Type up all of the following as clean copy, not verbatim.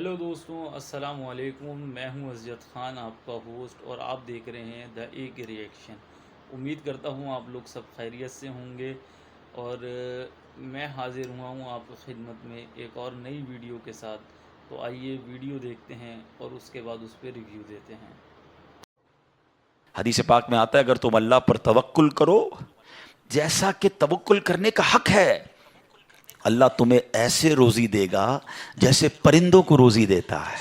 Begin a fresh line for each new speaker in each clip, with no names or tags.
Hello دوستوں، السلام علیکم۔ میں ہوں عزت خان، آپ کا ہوسٹ، اور آپ دیکھ رہے ہیں دا ایک ریئیکشن۔ امید کرتا ہوں آپ لوگ سب خیریت سے ہوں گے، اور میں حاضر ہوا ہوں آپ کی خدمت میں ایک اور نئی ویڈیو کے ساتھ۔ تو آئیے ویڈیو دیکھتے ہیں اور اس کے بعد اس پہ ریویو دیتے ہیں۔
حدیث پاک میں آتا ہے اگر تم اللہ پر توکل کرو جیسا کہ توکل کرنے کا حق ہے، اللہ تمہیں ایسے روزی دے گا جیسے پرندوں کو روزی دیتا ہے۔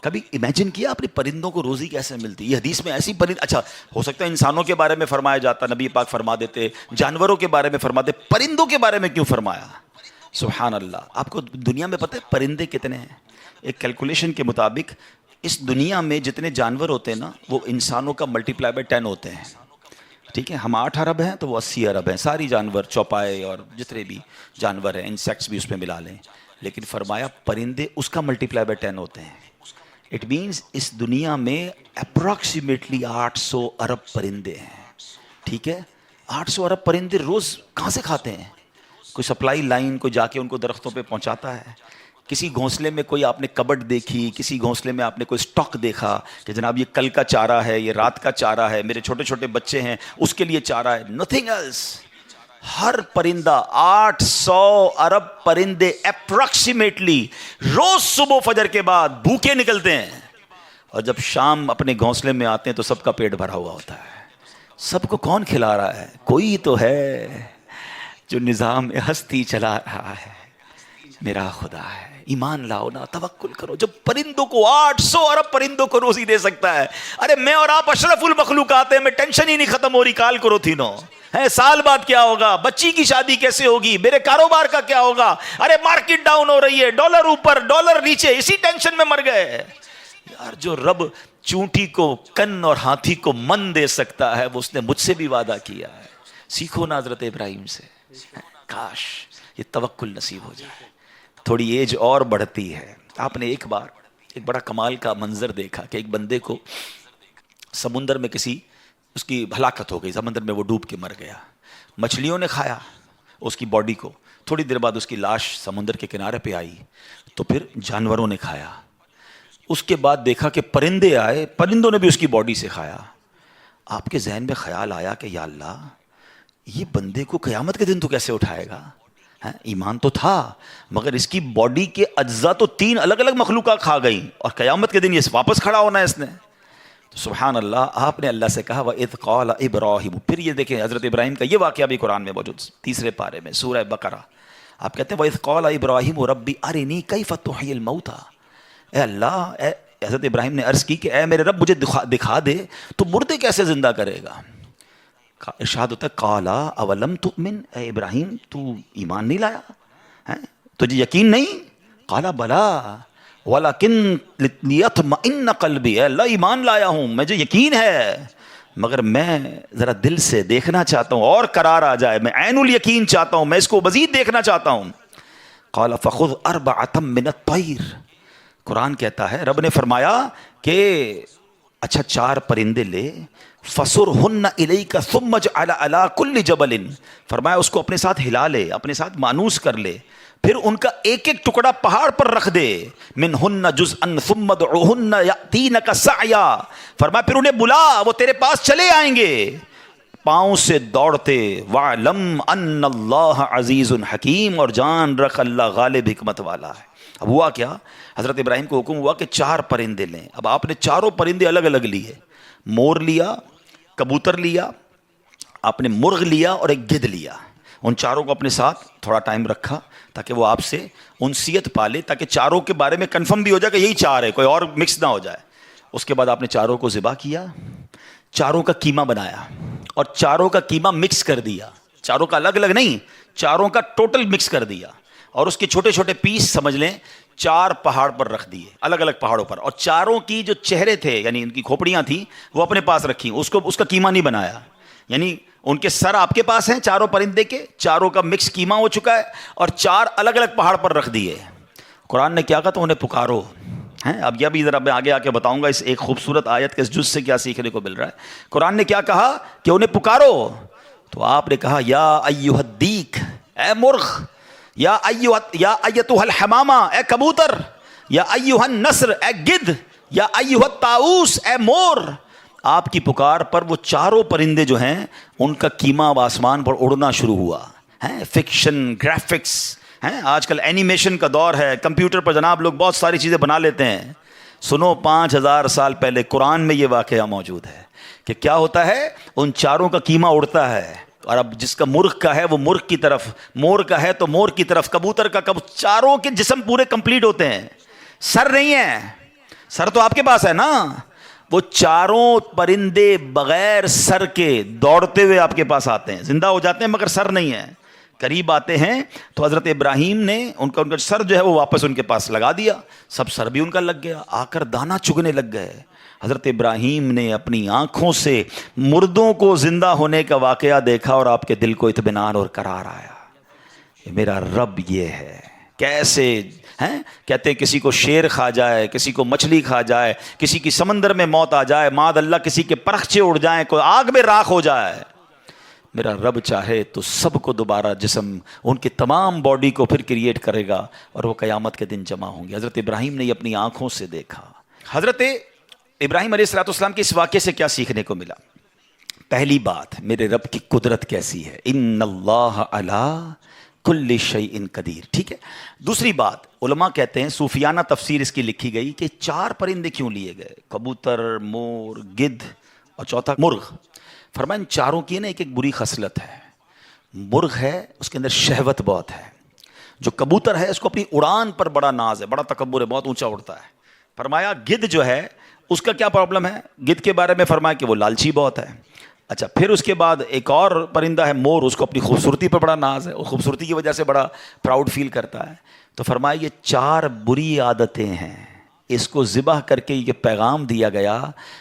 کبھی امیجن کیا آپ نے پرندوں کو روزی کیسے ملتی؟ یہ حدیث میں ایسی اچھا ہو سکتا ہے انسانوں کے بارے میں فرمایا جاتا، نبی پاک فرما دیتے، جانوروں کے بارے میں فرماتے، پرندوں کے بارے میں کیوں فرمایا؟ سبحان اللہ۔ آپ کو دنیا میں پتہ ہے پرندے کتنے ہیں؟ ایک کیلکولیشن کے مطابق اس دنیا میں جتنے جانور ہوتے ہیں نا، وہ انسانوں کا ملٹیپلائی بائی 10 ہوتے ہیں۔ ٹھیک ہے، ہم 8 ارب ہیں تو وہ 80 ارب ہیں، ساری جانور، چوپائے اور جتنے بھی جانور ہیں، انسیکٹس بھی اس میں ملا لیں۔ لیکن فرمایا پرندے اس کا ملٹیپلائی بائی 10 ہوتے ہیں۔ اٹ مینس اس دنیا میں اپروکسیمیٹلی 800 ارب پرندے ہیں۔ ٹھیک ہے، 800 ارب پرندے روز کہاں سے کھاتے ہیں؟ کوئی سپلائی لائن کوئی جا کے ان کو درختوں پہ پہنچاتا ہے؟ کسی گھونسلے میں کوئی آپ نے کبڈ دیکھی، کسی گھونسلے میں آپ نے کوئی سٹاک دیکھا کہ جناب یہ کل کا چارہ ہے، یہ رات کا چارہ ہے، میرے چھوٹے چھوٹے بچے ہیں اس کے لیے چارہ ہے؟ Nothing else. ہر پرندہ 800 ارب پرندے اپروکسیمیٹلی روز صبح فجر کے بعد بھوکے نکلتے ہیں، اور جب شام اپنے گھونسلے میں آتے ہیں تو سب کا پیٹ بھرا ہوا ہوتا ہے۔ سب کو کون کھلا رہا ہے؟ کوئی تو ہے جو نظام ہستی چلا رہا ہے، میرا خدا ہے۔ ایمان لاؤ نا، توکل کرو۔ جب پرندوں کو 800 ارب پرندوں کو روزی دے سکتا ہے، ارے میں اور آپ اشرف المخلوقات ہیں، میں ٹینشن ہی نہیں ختم ہو رہی کال کرو تھی نو ہے، سال بعد کیا ہوگا، بچی کی شادی کیسے ہوگی، میرے کاروبار کا کیا ہوگا، ارے مارکیٹ ڈاؤن ہو رہی ہے، ڈالر اوپر ڈالر نیچے، اسی ٹینشن میں مر گئے۔ یار جو رب چونٹی کو کن اور ہاتھی کو من دے سکتا ہے، وہ اس نے مجھ سے بھی وعدہ کیا ہے۔ سیکھو نا حضرت ابراہیم سے، کاش یہ توکل نصیب ہو جائے۔ تھوڑی ایج اور بڑھتی ہے، آپ نے ایک بار ایک بڑا کمال کا منظر دیکھا کہ ایک بندے کو سمندر میں اس کی ہلاکت ہو گئی، سمندر میں وہ ڈوب کے مر گیا۔ مچھلیوں نے کھایا اس کی باڈی کو، تھوڑی دیر بعد اس کی لاش سمندر کے کنارے پہ آئی، تو پھر جانوروں نے کھایا۔ اس کے بعد دیکھا کہ پرندے آئے، پرندوں نے بھی اس کی باڈی سے کھایا۔ آپ کے ذہن میں خیال آیا کہ یا اللہ، یہ بندے کو قیامت کے دن تو کیسے اٹھائے گا؟ ایمان تو تھا، مگر اس کی باڈی کے اجزاء تو 3 الگ الگ مخلوقات کھا گئیں، اور قیامت کے دن یہ واپس کھڑا ہونا ہے اس نے۔ تو سبحان اللہ، آپ نے اللہ سے کہا وَإِذْ قَالَ إِبْرَاهِيمُ۔ پھر یہ دیکھیں حضرت ابراہیم کا یہ واقعہ بھی قرآن میں موجود، 3 پارے میں سورہ بقرہ۔ آپ کہتے ہیں وَإِذْ قَالَ إِبْرَاهِيمُ رَبِّ أَرِنِي كَيْفَ تُحْيِي الْمَوْتَى۔ اے اللہ، حضرت ابراہیم نے عرض کی کہ اے میرے رب مجھے دکھا دے تو مردے کیسے زندہ کرے گا۔ ارشاد ہوتا ہے قَالَ أَوَلَمْ تُؤْمِنْ، اے ابراہیم تو ایمان نہیں لایا، تجھے یقین نہیں؟ قَالَ بَلَا وَلَكِنْ لِيَطْمَئِنَّ قَلْبِي، اے اللہ ایمان لایا ہوں، مجھے یقین ہے، مگر میں ذرا دل سے دیکھنا چاہتا ہوں اور قرار آ جائے، میں عین الیقین چاہتا ہوں، میں اس کو مزید دیکھنا چاہتا ہوں۔ قَالَ فَخُذْ أَرْبَعَةً مِّنَ الطَّيْرِ، قرآن کہتا ہے رب نے فرمایا کہ اچھا 4 پرندے لے، فَصُرْهُنَّ إِلَيْكَ ثُمَّ اجْعَلْ عَلَىٰ كُلِّ جَبَلٍ، فرمایا اس کو اپنے ساتھ ہلا لے، اپنے ساتھ مانوس کر لے، پھر ان کا ایک ایک ٹکڑا پہاڑ پر رکھ دے، مِنْهُنَّ جُزْءًا ثُمَّ ادْعُهُنَّ يَأْتِينَكَ سَعْيًا، فرمایا پھر انہیں بلا، وہ تیرے پاس چلے آئیں گے پاؤں سے دوڑتے۔ وَاعْلَمْ أَنَّ اللَّهَ عَزِيزٌ حَكِيمٌ، اور جان رکھ اللہ غالب حکمت والا ہے۔ اب ہوا کیا، حضرت ابراہیم کو حکم ہوا کہ 4 پرندے لیں۔ اب آپ نے چاروں پرندے الگ الگ لیے، مور لیا، کبوتر لیا، آپ نے مرغ لیا اور ایک گدھ لیا۔ ان چاروں کو اپنے ساتھ تھوڑا ٹائم رکھا تاکہ وہ آپ سے انسیت پالے، تاکہ چاروں کے بارے میں کنفرم بھی ہو جائے کہ یہی 4 ہے، کوئی اور مکس نہ ہو جائے۔ اس کے بعد آپ نے چاروں کو ذبح کیا، چاروں کا قیمہ بنایا، اور چاروں کا قیمہ مکس کر دیا، چاروں کا الگ الگ نہیں، چاروں کا ٹوٹل مکس کر دیا، اور اس کے چھوٹے چھوٹے پیس سمجھ لیں 4 پہاڑ پر رکھ دیے، الگ الگ پہاڑوں پر، اور چاروں کی جو چہرے تھے یعنی ان کی کھوپڑیاں تھیں وہ اپنے پاس رکھی، اس کا قیمہ نہیں بنایا، یعنی ان کے سر آپ کے پاس ہیں چاروں پرندے کے، چاروں کا مکس قیمہ ہو چکا ہے، اور 4 الگ الگ پہاڑ پر رکھ دیے۔ قرآن نے کیا کہا تو انہیں پکارو ہیں۔ اب یہ بھی ذرا میں آگے آ کے بتاؤں گا اس ایک خوبصورت آیت کے اس جز سے کیا سیکھنے کو مل رہا ہے۔ قرآن نے کیا کہا کہ انہیں پکارو، تو آپ نے کہا یا ایھا الدیک، اے مرغ، یا ایتھا الحمامہ، اے کبوتر، یا ایھا النسر اے گدھ، یا ایھا الطاؤس اے مور. آپ کی پکار پر وہ چاروں پرندے جو ہیں ان کا کیما اب آسمان پر اڑنا شروع ہوا ہے. فکشن، گرافکس ہیں، آج کل اینیمیشن کا دور ہے، کمپیوٹر پر جناب لوگ بہت ساری چیزیں بنا لیتے ہیں. سنو، 5000 سال پہلے قرآن میں یہ واقعہ موجود ہے کہ کیا ہوتا ہے، ان چاروں کا کیما اڑتا ہے، اور اب جس کا مرغ کا ہے وہ مرغ کی طرف، مور کا ہے تو مور کی طرف، کبوتر کا چاروں کے جسم پورے کمپلیٹ ہوتے ہیں. سر نہیں ہے، سر تو آپ کے پاس ہے نا. وہ چاروں پرندے بغیر سر کے دوڑتے ہوئے آپ کے پاس آتے ہیں، زندہ ہو جاتے ہیں مگر سر نہیں ہے. قریب آتے ہیں تو حضرت ابراہیم نے ان کا سر جو ہے وہ واپس ان کے پاس لگا دیا. سب سر بھی ان کا لگ گیا، آ کر دانا چگنے لگ گئے. حضرت ابراہیم نے اپنی آنکھوں سے مردوں کو زندہ ہونے کا واقعہ دیکھا اور آپ کے دل کو اطمینان اور قرار آیا. میرا رب یہ ہے. کیسے ہیں کہتے ہیں کسی کو شیر کھا جائے، کسی کو مچھلی کھا جائے، کسی کی سمندر میں موت آ جائے، معاذ اللہ کسی کے پرخچے اڑ جائیں، کوئی آگ میں راکھ ہو جائے، میرا رب چاہے تو سب کو دوبارہ جسم، ان کی تمام باڈی کو پھر کریٹ کرے گا اور وہ قیامت کے دن جمع ہوں گے. حضرت ابراہیم نے یہ اپنی آنکھوں سے دیکھا. حضرت ابراہیم علیہ السلام کے اس واقعے سے کیا سیکھنے کو ملا؟ پہلی بات، میرے رب کی قدرت کیسی ہے. ان اللہ علی کل شیء قدیر. ٹھیک ہے. دوسری بات، علماء کہتے ہیں، صوفیانہ تفسیر اس کی لکھی گئی کہ 4 پرندے کیوں لیے گئے، کبوتر، مور، گدھ اور چوتھا مرغ. فرمایا ان چاروں کی نا ایک ایک بری خصلت ہے. مرغ ہے اس کے اندر شہوت بہت ہے. جو کبوتر ہے اس کو اپنی اڑان پر بڑا ناز ہے، بڑا تکبر ہے، بہت اونچا اڑتا ہے. فرمایا گدھ جو ہے اس کا کیا پرابلم ہے، گدھ کے بارے میں فرمایا کہ وہ لالچی بہت ہے. اچھا، پھر اس کے بعد ایک اور پرندہ ہے مور، اس کو اپنی خوبصورتی پر بڑا ناز ہے، وہ خوبصورتی کی وجہ سے بڑا پراؤڈ فیل کرتا ہے. تو فرمایا یہ 4 بری عادتیں ہیں. اس کو ذبح کر کے یہ پیغام دیا گیا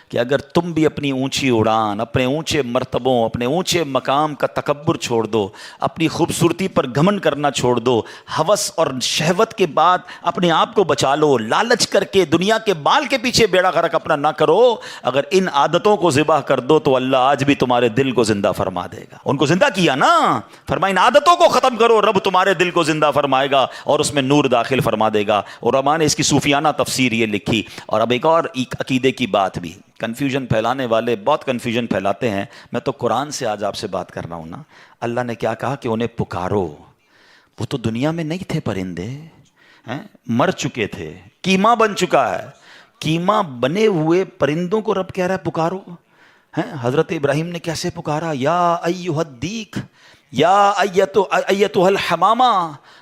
کہ اگر تم بھی اپنی اونچی اڑان، اپنے اونچے مرتبوں، اپنے اونچے مقام کا تکبر چھوڑ دو، اپنی خوبصورتی پر گھمنڈ کرنا چھوڑ دو، ہوس اور شہوت کے بعد اپنے آپ کو بچا لو، لالچ کر کے دنیا کے بال کے پیچھے بیڑا غرق اپنا نہ کرو. اگر ان عادتوں کو ذبح کر دو تو اللہ آج بھی تمہارے دل کو زندہ فرما دے گا. ان کو زندہ کیا نا، فرمایا ان عادتوں کو ختم کرو، رب تمہارے دل کو زندہ فرمائے گا اور اس میں نور داخل فرما دے گا. اور علماء نے اس کی صوفیانہ تفسیر یہ لکھی. اور اب ایک اور عقیدے کی بات بھی، کنفیوژن پھیلانے والے بہت کنفیوژن پھیلاتے ہیں. میں تو قرآن سے آج آپ سے بات کر رہا ہوں نا. اللہ نے کیا کہا کہ انہیں پکارو. وہ تو دنیا میں نہیں تھے پرندے، مر چکے تھے، کیما بن چکا ہے. کیما بنے ہوئے پرندوں کو رب کہہ رہا ہے پکارو. حضرت ابراہیم نے کیسے پکارا، یا ایھا الدیک، یا ایتھا الحمامہ.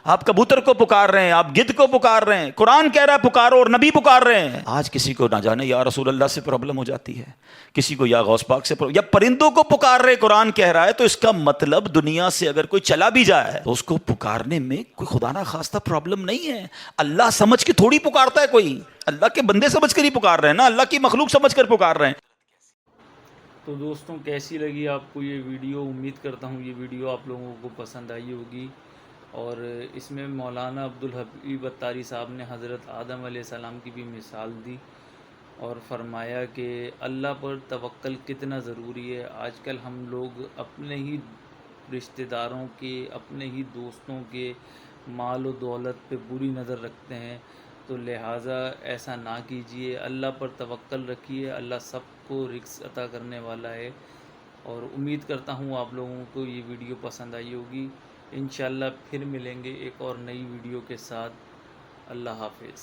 آپ کبوتر کو پکار رہے ہیں، آپ گدھ کو پکار رہے ہیں، قرآن کہہ رہا ہے پکارو اور نبی پکار رہے ہیں. آج کسی کو نہ جانے یا رسول اللہ سے پرابلم ہو جاتی ہے، کسی کو یا غوث پاک سے یا پرندوں کو پکار رہے قرآن کہہ رہا ہے. تو اس کا مطلب دنیا سے اگر کوئی چلا بھی جائے تو اس کو پکارنے میں کوئی خدا نہ خواستہ پرابلم نہیں ہے. اللہ سمجھ کے تھوڑی پکارتا ہے کوئی، اللہ کے بندے سمجھ کر ہی پکار رہے ہیں نا، اللہ کی مخلوق سمجھ کر پکار رہے ہیں.
تو دوستوں کیسی لگی آپ کو یہ ویڈیو؟ امید کرتا ہوں یہ ویڈیو آپ لوگوں کو پسند آئی ہوگی. اور اس میں مولانا عبدالحبیب اتاری صاحب نے حضرت آدم علیہ السلام کی بھی مثال دی اور فرمایا کہ اللہ پر توکل کتنا ضروری ہے. آج کل ہم لوگ اپنے ہی رشتہ داروں کے، اپنے ہی دوستوں کے مال و دولت پہ بری نظر رکھتے ہیں. تو لہٰذا ایسا نہ کیجیے، اللہ پر توکل رکھیے. اللہ سب کو رزق عطا کرنے والا ہے. اور امید کرتا ہوں آپ لوگوں کو یہ ویڈیو پسند آئی ہوگی. انشاءاللہ پھر ملیں گے ایک اور نئی ویڈیو کے ساتھ. اللہ حافظ.